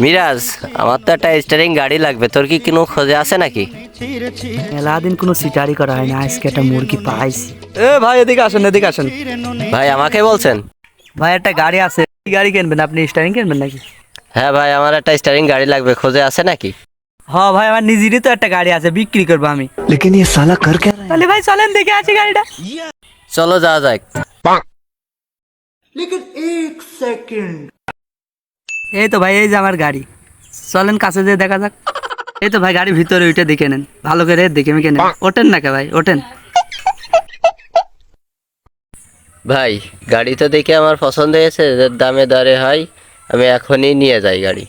মিরাজ, আমার তো একটা স্টারিং গাড়ি লাগবে, তোর কি কোনো খোঁজে আছে নাকি? মেলা দিন কোনো সিটারি করা হয় না, আজকে একটা মুরগি পাইছি। এ ভাই এদিকে আসেন, এদিকে আসেন। ভাই আমাকে বলছেন? ভাই একটা গাড়ি আছে, কি গাড়ি কিনবেন আপনি? স্টারিং কিনবেন নাকি? হ্যাঁ ভাই, আমার একটা স্টারিং গাড়ি লাগবে, খোঁজে আছে নাকি? হ্যাঁ ভাই, আমার নিজেরই তো একটা গাড়ি আছে, বিক্রি করবো আমি। লেকিন ये साला कर क्या रहा है? তাহলে ভাই চলেন দেখে আছি গাড়িটা। চলো যাওয়া যাক। এই তো ভাই, এই যে আমার গাড়ি, চলেন কাছে যেয়ে দেখা যাক। এই তো ভাই, গাড়ি ভিতরে ওইটা দেখে নেন, ভালো করে দেখে মেখে নেন। ওঠেন না কে ভাই, ওঠেন। ভাই গাড়ি তো দেখে আমার পছন্দ হয়েছে, দামে দরে হয়, আমি এখনই নিয়ে যাই গাড়ি।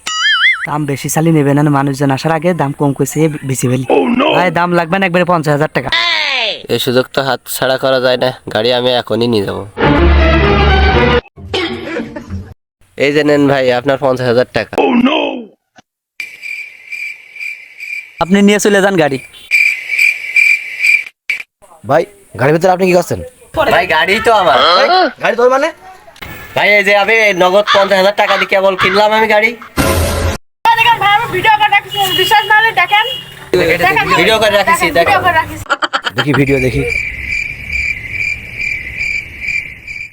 দাম বেশি চালি নেবেন না, মানুষজন আসার আগে দাম কম করেছে বেশি ফেলি। ভাই দাম লাগবে না একবারে 50,000 টাকা। এই সুযোগ তো হাত ছাড়া করা যায় না, গাড়ি আমি এখনই নিয়ে যাবো। এই যে নেন ভাই আপনার 50,000 টাকা। আপনি নিয়ে চলে যান গাড়ি। ভাই গাড়ির ভিতরে আপনি কি করছেন? ভাই গাড়ি তো আমার। গাড়ি তোর মানে? ভাই এই যে আমি নগদ 50,000 টাকা দিয়ে কেবল কিনলাম আমি গাড়ি। ভিডিও করে রাখিছি, দেখেন। দেখি ভিডিও দেখি।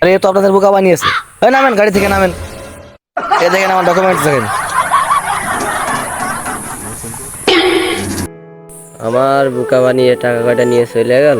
আরে এ তো আপনাদের বোকা বানিয়েছে। এই নামেন, গাড়ি থেকে নামেন। এ দেখেন আমার ডকুমেন্টস দেখেন। আমার বোকা বানিয়ে টাকা কয়টা নিয়ে চলে গেল।